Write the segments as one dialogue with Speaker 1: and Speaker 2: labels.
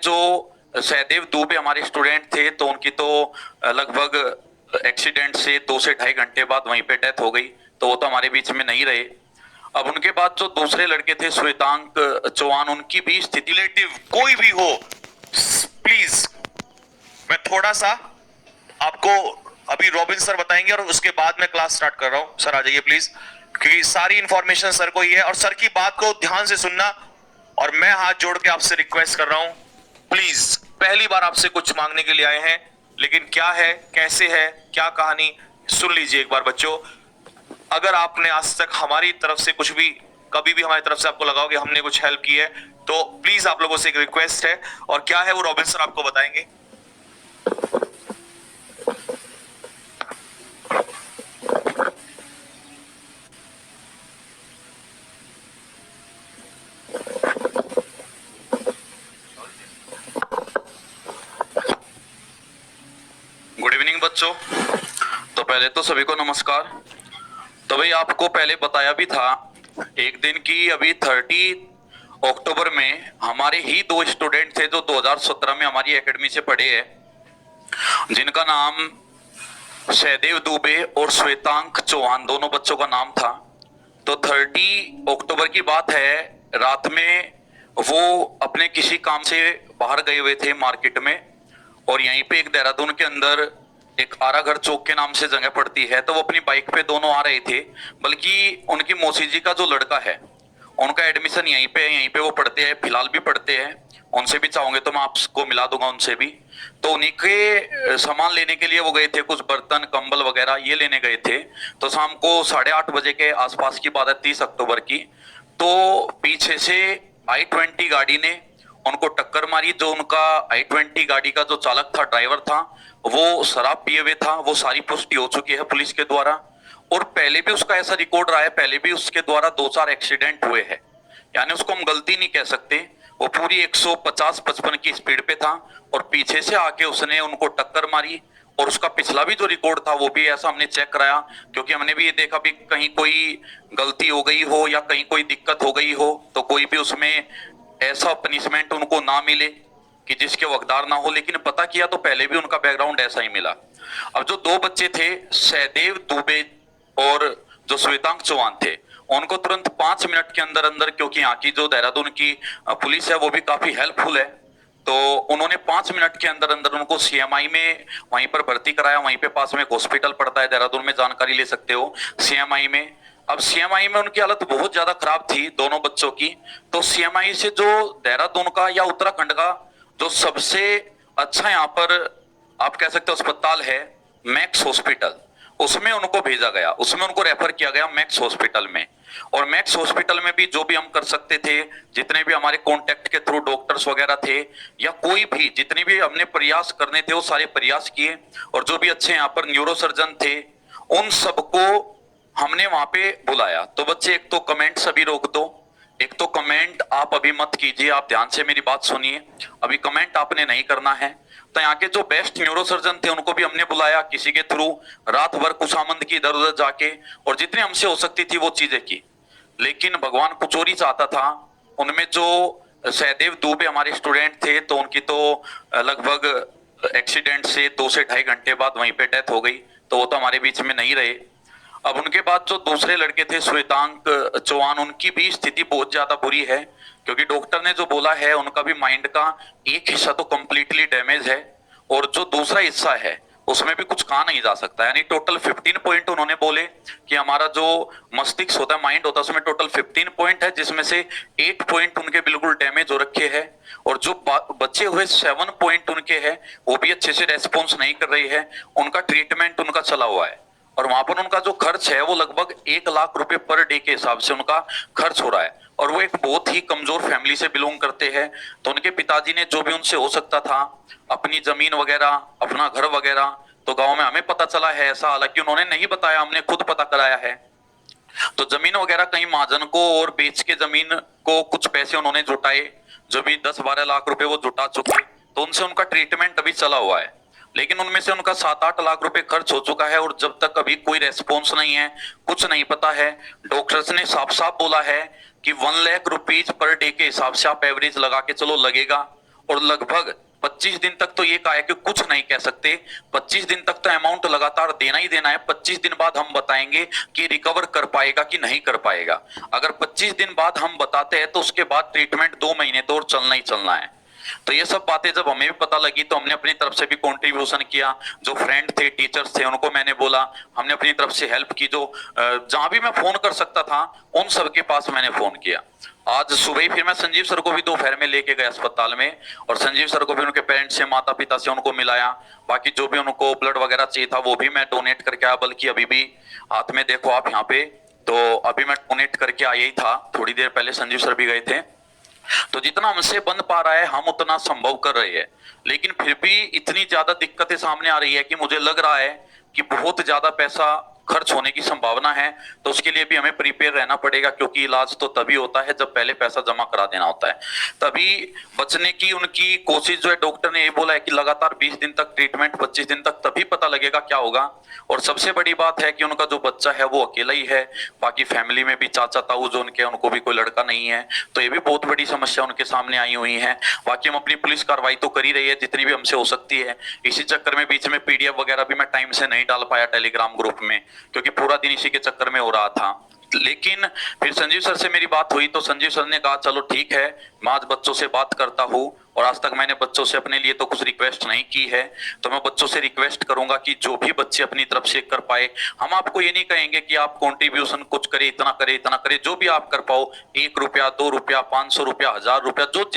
Speaker 1: जो सहदेव दुबे हमारे स्टूडेंट थे तो उनकी तो लगभग एक्सीडेंट से 2 से ढाई घंटे बाद वहीं पे डेथ हो गई, तो वो तो हमारे बीच में नहीं रहे। अब उनके बाद जो दूसरे लड़के थे श्वेतांक चौहान, उनकी भी स्थिति
Speaker 2: रिलेटिव कोई भी हो, प्लीज मैं थोड़ा सा आपको अभी रॉबिन सर बताएंगे और उसके बाद मैं क्लास स्टार्ट कर रहा हूं। सर आ जाइए प्लीज, क्योंकि सारी इंफॉर्मेशन सर को ही है और सर की बात को ध्यान से सुनना। और मैं हाथ जोड़ के आपसे रिक्वेस्ट कर रहा हूं, प्लीज पहली बार आपसे कुछ मांगने के लिए आए हैं, लेकिन क्या है, कैसे है, क्या कहानी, सुन लीजिए एक बार बच्चों। अगर आपने आज तक हमारी तरफ से कुछ भी, कभी भी हमारी तरफ से आपको लगा हो कि हमने कुछ हेल्प की है, तो प्लीज आप लोगों से एक रिक्वेस्ट है, और क्या है वो रॉबिन सर आपको बताएंगे।
Speaker 1: गुड इवनिंग बच्चों। तो पहले तो सभी को नमस्कार। तो भाई आपको पहले बताया भी था एक दिन की, अभी 30 अक्टूबर में हमारे ही 2 स्टूडेंट थे जो 2017 में हमारी एकेडमी से पढ़े हैं, जिनका नाम सहदेव दुबे और श्वेतांक चौहान, दोनों बच्चों का नाम था। तो 30 अक्टूबर की बात है, रात में वो अपने किसी काम से बाहर गए हुए थे मार्केट में, और यहीं पे एक देहरादून के अंदर एक आराघर चौक के नाम से जगह पड़ती है, तो वो अपनी बाइक पे दोनों आ रहे थे। बल्कि उनकी मौसी जी का जो लड़का है, उनका एडमिशन यहीं पे है, यहीं पे वो पढ़ते हैं, फिलहाल भी पढ़ते हैं। उनसे भी चाहोगे तो मैं आपको मिला दूंगा उनसे भी। तो उन्हीं के सामान लेने के लिए वो गए थे, कुछ बर्तन कंबल वगैरह ये लेने गए थे। तो शाम को 8:30 बजे के आसपास की बात है, 30 अक्टूबर की। तो पीछे से I-20 गाड़ी ने उनको टक्कर मारी। जो उनका I-20 गाड़ी का जो चालक था, ड्राइवर था, वो शराब पिए हुए था। वो सारी पुष्टि हो चुकी है पुलिस के द्वारा, और पहले भी उसका ऐसा रिकॉर्ड रहा है, पहले भी उसके द्वारा 2-4 एक्सीडेंट हुए हैं। यानी उसको हम गलती नहीं कह सकते। वो पूरी 150-55 की स्पीड पे था और पीछे से आके उसने उनको टक्कर मारी। और उसका पिछला भी जो रिकॉर्ड था वो भी ऐसा हमने चेक कराया, क्योंकि हमने भी ये देखा भी कहीं कोई गलती हो गई हो या कहीं कोई दिक्कत हो गई हो, तो कोई भी उसमें ऐसा पनिशमेंट उनको ना मिले कि जिसके वो हकदार ना हो। लेकिन पता किया तो पहले भी उनका बैकग्राउंड ऐसा ही मिला। अब जो 2 बच्चे थे, सहदेव दुबे और जो श्वेतांक चौहान थे, उनको तुरंत 5 मिनट के अंदर अंदर, क्योंकि यहाँ की जो देहरादून की पुलिस है वो भी काफी हेल्पफुल है, तो उन्होंने 5 मिनट के अंदर अंदर उनको CMI में वहीं पर भर्ती कराया। वहीं पे पास में एक हॉस्पिटल पड़ता है देहरादून में, जानकारी ले सकते हो CMI में। अब CMI में उनकी हालत बहुत ज्यादा खराब थी दोनों बच्चों की। तो CMI से जो देहरादून का या उत्तराखंड का जो सबसे अच्छा यहाँ पर आप कह सकते हो अस्पताल है, मैक्स हॉस्पिटल, उसमें उनको भेजा गया, उसमें उनको रेफर किया गया मैक्स हॉस्पिटल में। और मैक्स हॉस्पिटल में भी जो भी हम कर सकते थे, जितने भी हमारे कॉन्टेक्ट के थ्रू डॉक्टर्स वगैरह थे या कोई भी, जितने भी हमने प्रयास करने थे वो सारे प्रयास किए। और जो भी अच्छे यहाँ पर न्यूरोसर्जन थे, उन सबको हमने वहां पे बुलाया। तो बच्चे एक तो कमेंट सभी रोक दो, एक तो कमेंट आप अभी मत कीजिए, आप ध्यान से मेरी बात सुनिए, अभी कमेंट आपने नहीं करना है। तो यहाँ के जो बेस्ट न्यूरोसर्जन थे उनको भी हमने बुलाया किसी के थ्रू, रात भर कुशामंद की इधर उधर जाके, और जितने हमसे हो सकती थी वो चीजें की। लेकिन भगवान कुछ और ही चाहता था। उनमें जो सहदेव दुबे हमारे स्टूडेंट थे, तो उनकी तो लगभग एक्सीडेंट से 2 से ढाई घंटे बाद वहीं पे डेथ हो गई, तो वो तो हमारे बीच में नहीं रहे। अब उनके बाद जो दूसरे लड़के थे श्वेतांक चौहान, उनकी भी स्थिति बहुत ज्यादा बुरी है, क्योंकि डॉक्टर ने जो बोला है उनका भी माइंड का एक हिस्सा तो कंप्लीटली डैमेज है, और जो दूसरा हिस्सा है उसमें भी कुछ कहा नहीं जा सकता। यानी टोटल 15 पॉइंट उन्होंने बोले कि हमारा जो मस्तिष्क होता है, माइंड होता है, उसमें टोटल 15 पॉइंट है, जिसमें से 8 पॉइंट उनके बिल्कुल डैमेज हो रखे हैं। और जो बचे हुए 7 पॉइंट उनके हैं वो भी अच्छे से रेस्पॉन्स नहीं कर रही है। उनका ट्रीटमेंट उनका चला हुआ है, और वहां पर उनका जो खर्च है वो लगभग 1 लाख रुपए पर डे के हिसाब से उनका खर्च हो रहा है। और वो एक बहुत ही कमजोर फैमिली से बिलोंग करते हैं। तो उनके पिताजी ने जो भी उनसे हो सकता था, अपनी जमीन वगैरह, अपना घर वगैरह, तो गांव में हमें पता चला है ऐसा, हालांकि उन्होंने नहीं बताया, हमने खुद पता कराया है। तो जमीन वगैरह कहीं महाजन को और बेच के जमीन को कुछ पैसे उन्होंने जुटाए, जो भी 10-12 लाख रुपए वो जुटा चुके। तो उनसे उनका ट्रीटमेंट अभी चला हुआ है, लेकिन उनमें से उनका 7-8 लाख रुपए खर्च हो चुका है, और जब तक अभी कोई रेस्पॉन्स नहीं है, कुछ नहीं पता है। डॉक्टर्स ने साफ साफ बोला है कि 1 लाख रुपीज पर डे के हिसाब से आप एवरेज लगा के चलो लगेगा। और लगभग 25 दिन तक तो ये कहा है कि कुछ नहीं कह सकते। 25 दिन तक तो अमाउंट लगातार देना ही देना है। 25 दिन बाद हम बताएंगे कि रिकवर कर पाएगा कि नहीं कर पाएगा। अगर 25 दिन बाद हम बताते हैं तो उसके बाद ट्रीटमेंट 2 महीने तो और चलना ही चलना है। तो ये सब बातें जब हमें भी पता लगी तो हमने अपनी तरफ से भी कंट्रीब्यूशन किया। जो फ्रेंड थे, टीचर्स थे, उनको मैंने बोला, हमने अपनी तरफ से हेल्प की। जो जहां भी मैं फोन कर सकता था उन सबके पास मैंने फोन किया। आज सुबह ही फिर मैं संजीव सर को भी दोपहर में लेके गया अस्पताल में, और संजीव सर को भी उनके पेरेंट्स से, माता पिता से उनको मिलाया। बाकी जो भी उनको ब्लड वगैरह चाहिए था वो भी मैं डोनेट करके आया। बल्कि अभी भी हाथ में देखो आप यहाँ पे, तो अभी मैं डोनेट करके आया ही था, थोड़ी देर पहले संजीव सर भी गए थे। तो जितना हमसे बन पा रहा है हम उतना संभव कर रहे हैं। लेकिन फिर भी इतनी ज्यादा दिक्कतें सामने आ रही है कि मुझे लग रहा है कि बहुत ज्यादा पैसा खर्च होने की संभावना है। तो उसके लिए भी हमें प्रिपेयर रहना पड़ेगा, क्योंकि इलाज तो तभी होता है जब पहले पैसा जमा करा देना होता है। तभी बचने की उनकी कोशिश जो है, डॉक्टर ने ये बोला है कि लगातार 20 दिन तक ट्रीटमेंट, 25 दिन तक, तभी पता लगेगा क्या होगा। और सबसे बड़ी बात है कि उनका जो बच्चा है वो अकेला ही है। बाकी फैमिली में भी चाचा ताऊ जो उनके, उनको भी कोई लड़का नहीं है। तो ये भी बहुत बड़ी समस्या उनके सामने आई हुई है। बाकी हम अपनी पुलिस कार्रवाई तो कर ही रही है जितनी भी हमसे हो सकती है। इसी चक्कर में बीच में पीडीएफ वगैरह भी मैं टाइम से नहीं डाल पाया टेलीग्राम ग्रुप में, क्योंकि पूरा दिन इसी के चक्कर में हो रहा था। लेकिन फिर संजीव सर से मेरी बात हुई तो संजीव सर ने कहा चलो ठीक है, मैं आज बच्चों से बात करता हूँ। और आज तक मैंने बच्चों से अपने लिए तो कुछ रिक्वेस्ट नहीं की है, तो मैं बच्चों से रिक्वेस्ट करूंगा कि जो भी बच्चे अपनी तरफ से कर पाए। हम आपको ये नहीं कहेंगे कि आप कंट्रीब्यूशन कुछ करे, इतना करे, इतना करे। जो भी आप कर पाओ, 1 रुपया, 2 रुपया, 500 रुपया, 1000 रुपया, जो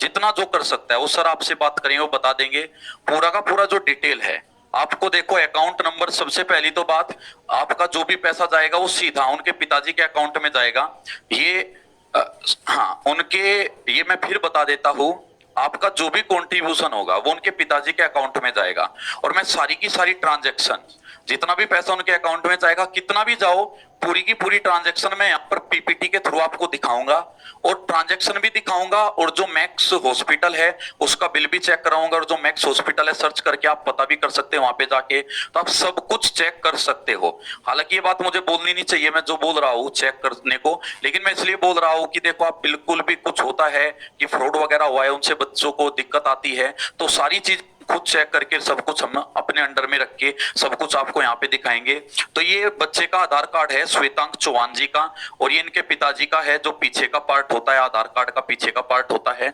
Speaker 1: जितना जो कर सकता है वो सर आपसे बात करेंगे, वो बता देंगे पूरा का पूरा जो डिटेल है। आपको देखो अकाउंट नंबर, सबसे पहली तो बात, आपका जो भी पैसा जाएगा वो सीधा उनके पिताजी के अकाउंट में जाएगा। ये हाँ, उनके, ये मैं फिर बता देता हूँ, आपका जो भी कंट्रीब्यूशन होगा वो उनके पिताजी के अकाउंट में जाएगा। और मैं सारी की सारी ट्रांजैक्शन, जितना भी पैसा उनके अकाउंट में जाएगा, कितना भी जाओ, पूरी की पूरी ट्रांजैक्शन मैं यहाँ पर पीपीटी के थ्रू आपको दिखाऊंगा, और ट्रांजैक्शन भी दिखाऊंगा। और जो मैक्स हॉस्पिटल है उसका बिल भी चेक कराऊंगा। और जो मैक्स हॉस्पिटल है, सर्च करके आप पता भी कर सकते हैं वहां पे जाके, तो आप सब कुछ चेक कर सकते हो। हालांकि ये बात मुझे बोलनी नहीं चाहिए, मैं जो बोल रहा हूँ चेक करने को, लेकिन मैं इसलिए बोल रहा हूँ कि देखो, आप बिल्कुल भी कुछ होता है कि फ्रॉड वगैरह हुआ है, उनसे बच्चों को दिक्कत आती है, तो सारी चीज खुद चेक करके सब कुछ हम अपने अंडर में रख के सब कुछ आपको यहाँ पे दिखाएंगे। तो ये बच्चे का आधार कार्ड है श्वेतांक चौहान जी का, और ये इनके पिताजी का है, जो पीछे का पार्ट होता है, आधार कार्ड का पीछे का पार्ट होता है।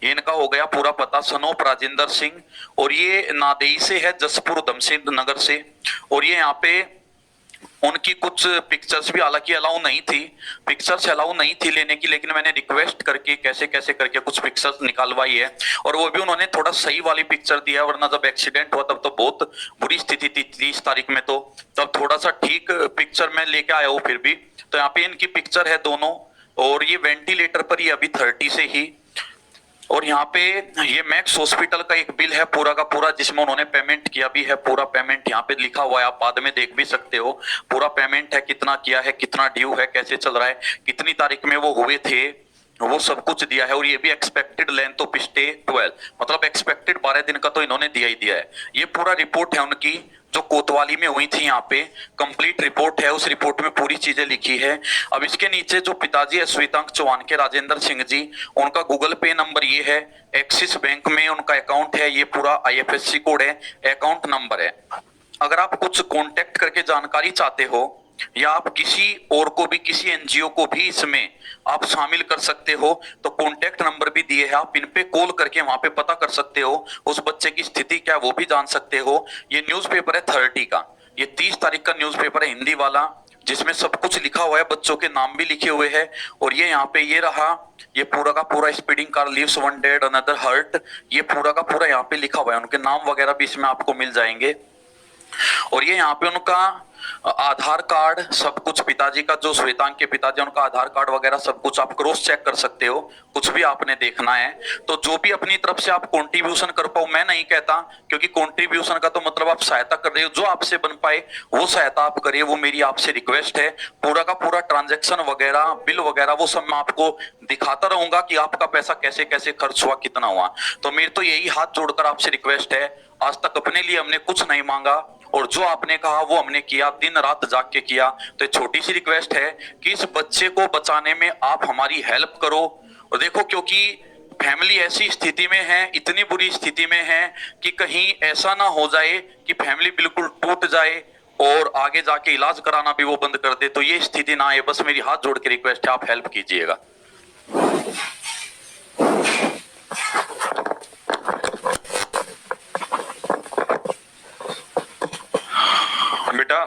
Speaker 1: ये इनका हो गया पूरा पता, सनोप राजेंद्र सिंह, और ये नादेई से है, जसपुर उधमसिंह नगर से। और ये यहाँ पे उनकी कुछ पिक्चर्स भी हालांकि अलाउ नहीं थी, पिक्चर्स अलाउ नहीं थी लेने की, लेकिन मैंने रिक्वेस्ट करके कैसे कैसे करके कुछ पिक्चर्स निकालवाई है। और वो भी उन्होंने थोड़ा सही वाली पिक्चर दिया है, वरना जब एक्सीडेंट हुआ तब तो बहुत बुरी स्थिति थी 30 तारीख में, तो तब थोड़ा सा ठीक पिक्चर मैं लेके आया हूँ फिर भी। तो यहाँ पे इनकी पिक्चर है दोनों, और ये वेंटिलेटर पर ही अभी 30 से ही। और यहाँ पे ये मैक्स हॉस्पिटल का एक बिल है पूरा का पूरा, जिसमें उन्होंने पेमेंट किया भी है। पूरा पेमेंट यहाँ पे लिखा हुआ है, आप बाद में देख भी सकते हो। पूरा पेमेंट है, कितना किया है, कितना ड्यू है, कैसे चल रहा है, कितनी तारीख में वो हुए थे, वो सब कुछ दिया है। और ये भी एक्सपेक्टेड लेंथ ऑफ स्टे 12, मतलब एक्सपेक्टेड 12 दिन का तो इन्होंने दिया ही दिया है। ये पूरा रिपोर्ट है उनकी, जो कोतवाली में हुई थी, यहाँ पे कंप्लीट रिपोर्ट है। उस रिपोर्ट में पूरी चीजें लिखी है। अब इसके नीचे जो पिताजी है श्वेतांक चौहान के, राजेंद्र सिंह जी, उनका गूगल पे नंबर ये है, एक्सिस बैंक में उनका अकाउंट है, ये पूरा IFSC कोड है, अकाउंट नंबर है। अगर आप कुछ कांटेक्ट करके जानकारी चाहते हो, या आप किसी और को भी, किसी NGO को भी इसमें आप शामिल कर सकते हो, तो कॉन्टेक्ट नंबर भी दिए हैं, आप इन पे कॉल करके वहां पे पता कर सकते हो उस बच्चे की स्थिति क्या है, वो भी जान सकते हो। ये न्यूज़पेपर है 30 का, ये 30 तारीख का न्यूज़पेपर है, हिंदी वाला, जिसमें सब कुछ लिखा हुआ है, बच्चों के नाम भी लिखे हुए हैं। और ये यहाँ पे ये रहा, ये पूरा का पूरा, speeding car leaves one dead another hurt, ये पूरा का पूरा यहाँ पे लिखा हुआ है। उनके नाम वगैरह भी इसमें आपको मिल जाएंगे। और ये यहाँ पे उनका आधार कार्ड, सब कुछ, पिताजी का जो श्वेतांक के पिताजी, उनका आधार कार्ड वगैरह सब कुछ आप क्रॉस चेक कर सकते हो, कुछ भी आपने देखना है तो। जो भी अपनी तरफ से आप कंट्रीब्यूशन कर पाओ, मैं नहीं कहता, क्योंकि कंट्रीब्यूशन का तो मतलब आप सहायता कर रहे हो, जो आपसे बन पाए वो सहायता आप करिए, वो मेरी आपसे रिक्वेस्ट है। पूरा का पूरा ट्रांजैक्शन वगैरह, बिल वगैरह, वो सब मैं आपको दिखाता रहूंगा कि आपका पैसा कैसे कैसे खर्च हुआ, कितना हुआ। तो मेरी तो यही हाथ जोड़कर आपसे रिक्वेस्ट है, आज तक अपने लिए हमने कुछ नहीं मांगा, और जो आपने कहा वो हमने किया, दिन रात जाग के किया। तो छोटी सी रिक्वेस्ट है कि इस बच्चे को बचाने में आप हमारी हेल्प करो। और देखो, क्योंकि फैमिली ऐसी स्थिति में है, इतनी बुरी स्थिति में है कि कहीं ऐसा ना हो जाए कि फैमिली बिल्कुल टूट जाए और आगे जाके इलाज कराना भी वो बंद कर दे। तो ये स्थिति ना आए, बस मेरी हाथ जोड़ के रिक्वेस्ट है, आप हेल्प कीजिएगा।
Speaker 2: बेटा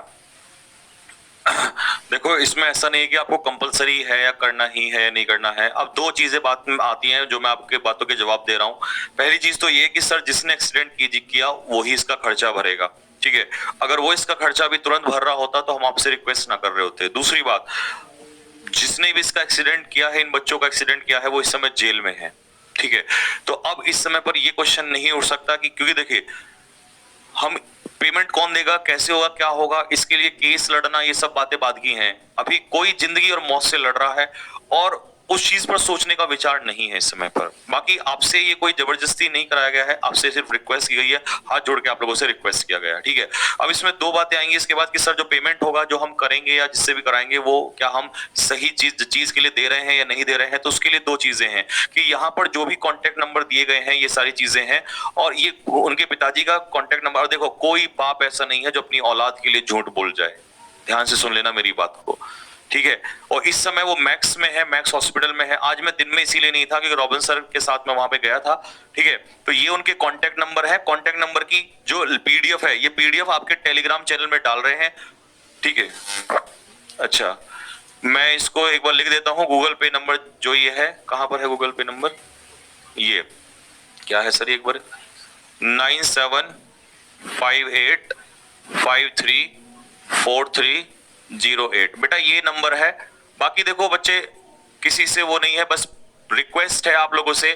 Speaker 2: देखो, इसमें ऐसा नहीं है कि आपको कंपलसरी है या करना ही है या नहीं करना है। अब दो चीजें बात में आती हैं जो मैं आपके बातों के जवाब दे रहा हूं। पहली चीज तो ये कि सर जिसने एक्सीडेंट किया वही इसका खर्चा भरेगा, ठीक है। अगर वो इसका खर्चा भी तुरंत भर रहा होता तो हम आपसे रिक्वेस्ट ना कर रहे होते। दूसरी बात, जिसने भी इसका एक्सीडेंट किया है, इन बच्चों का एक्सीडेंट किया है, वो इस समय जेल में है, ठीक है। तो अब इस समय पर ये क्वेश्चन नहीं उठ सकता कि, क्योंकि देखिए हम पेमेंट कौन देगा, कैसे होगा, क्या होगा, इसके लिए केस लड़ना, ये सब बातें बाद की हैं। अभी कोई जिंदगी और मौत से लड़ रहा है और उस चीज पर सोचने का विचार नहीं है इस समय पर। बाकी आपसे ये कोई जबरदस्ती नहीं कराया गया है, आपसे सिर्फ रिक्वेस्ट की गई है, हाथ जोड़ के आप लोगों से रिक्वेस्ट किया गया है, ठीक है। अब इसमें दो बातें आएंगी इसके बाद कि सर जो पेमेंट होगा, जो हम करेंगे या जिससे भी कराएंगे, वो क्या हम सही चीज के लिए दे रहे हैं या नहीं दे रहे हैं। तो उसके लिए दो चीजें हैं कि यहाँ पर जो भी कॉन्टेक्ट नंबर दिए गए हैं, ये सारी चीजें हैं, और ये उनके पिताजी का कॉन्टेक्ट नंबर। और देखो, कोई बाप ऐसा नहीं है जो अपनी औलाद के लिए झूठ बोल जाए, ध्यान से सुन लेना मेरी बात को, ठीक है। और इस समय वो मैक्स में है, मैक्स हॉस्पिटल में है। आज मैं दिन में इसीलिए नहीं था क्योंकि रॉबिन सर के साथ मैं वहां पे गया था, ठीक है। तो ये उनके कांटेक्ट नंबर है। कांटेक्ट नंबर की जो पीडीएफ है, ये पीडीएफ आपके टेलीग्राम चैनल में डाल रहे हैं, ठीक है। अच्छा, मैं इसको एक बार लिख देता हूं। गूगल पे नंबर जो ये है, कहां पर है गूगल पे नंबर, ये क्या है सर, एक बार 9758534308। बेटा ये नंबर है। बाकी देखो बच्चे, किसी से वो नहीं है, बस रिक्वेस्ट है आप लोगों से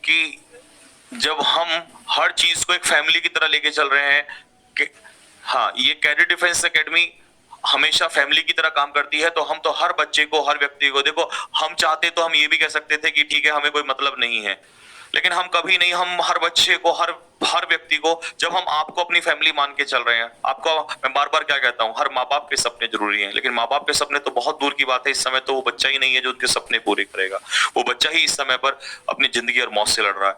Speaker 2: कि जब हम हर चीज को एक फैमिली की तरह लेके चल रहे हैं कि हाँ, ये कैडेट डिफेंस एकेडमी हमेशा फैमिली की तरह काम करती है। तो हम तो हर बच्चे को, हर व्यक्ति को, देखो हम चाहते तो हम ये भी कह सकते थे कि ठीक है हमें कोई मतलब नहीं है, लेकिन हम कभी नहीं, हम हर बच्चे को, हर व्यक्ति को, जब हम आपको अपनी फैमिली मान के चल रहे हैं। आपको मैं बार बार क्या कहता हूं, हर माँ बाप के सपने जरूरी हैं, लेकिन माँ बाप के सपने तो बहुत दूर की बात है। इस समय तो वो बच्चा ही नहीं है जो उनके सपने पूरे करेगा। वो बच्चा ही इस समय पर अपनी जिंदगी और मौत से लड़ रहा है।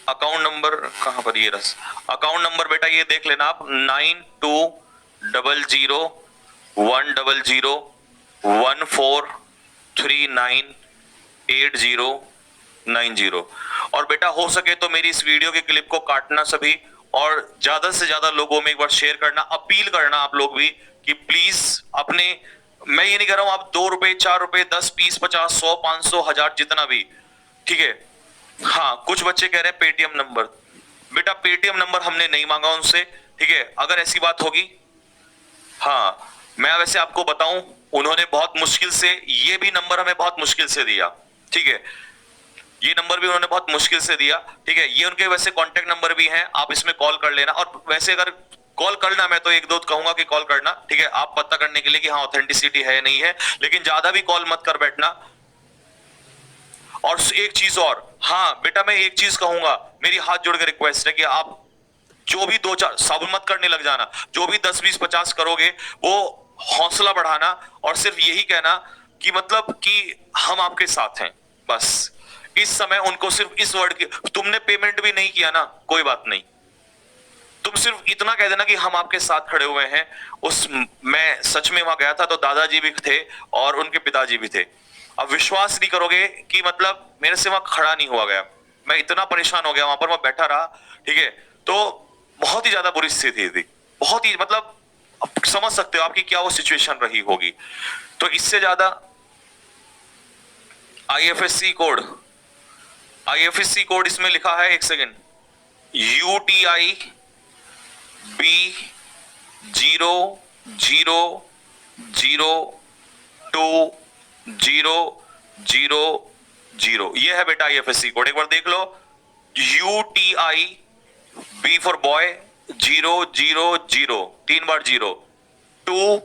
Speaker 2: अकाउंट नंबर कहां पर, ये रस अकाउंट नंबर बेटा ये देख लेना आप, 9200100143980990। और बेटा हो सके तो मेरी इस वीडियो के क्लिप को काटना सभी, और ज्यादा से ज्यादा लोगों में एक बार शेयर करना, अपील करना आप लोग भी कि प्लीज अपने, मैं ये नहीं कह रहा हूं आप 2 रुपए 4 रुपए 10 20 50 100 500 1000 जितना भी, ठीक है। हाँ, कुछ बच्चे कह रहे हैं पेटीएम नंबर। बेटा पेटीएम नंबर हमने नहीं मांगा उनसे, ठीक है। अगर ऐसी बात होगी, हाँ मैं वैसे आपको बताऊं, उन्होंने बहुत मुश्किल से, ये भी नंबर हमें बहुत मुश्किल से दिया, ठीक है। ये नंबर भी उन्होंने बहुत मुश्किल से दिया, ठीक है। ये उनके वैसे कांटेक्ट नंबर भी हैं, आप इसमें कॉल कर लेना। और वैसे अगर कॉल करना, मैं तो एक दो कहूंगा कि कॉल करना, ठीक है, आप पता करने के लिए कि हाँ ऑथेंटिसिटी है नहीं है, लेकिन ज्यादा भी कॉल मत कर बैठना। और एक चीज और, हाँ बेटा मैं एक चीज कहूंगा, मेरी हाथ जोड़ के रिक्वेस्ट है कि आप जो भी 2-4 सब मत करने लग जाना, जो भी 10 20 50 करोगे वो हौसला बढ़ाना और सिर्फ यही कहना कि मतलब कि हम आपके साथ हैं। बस इस समय उनको सिर्फ इस वर्ड की, तुमने पेमेंट भी नहीं किया ना, कोई बात नहीं, तुम सिर्फ इतना कह देना कि हम आपके साथ खड़े हुए हैं। मैं सच में वहां गया था तो दादाजी भी थे और उनके पिताजी भी थे। अब विश्वास नहीं करोगे कि मतलब मेरे से वहां खड़ा नहीं हुआ गया, मैं इतना परेशान हो गया, वहां पर मैं बैठा रहा, ठीक है। तो बहुत ही ज्यादा बुरी स्थिति थी, बहुत ही, मतलब आप समझ सकते हो आपकी क्या वो सिचुएशन रही होगी। तो इससे ज्यादा आईएफएससी कोड इसमें लिखा है, एक सेकेंड, UTI B0002000, ये है बेटा आईएफएससी कोड, एक बार देख लो। UTI B for boy 000, 3 bar 0, 2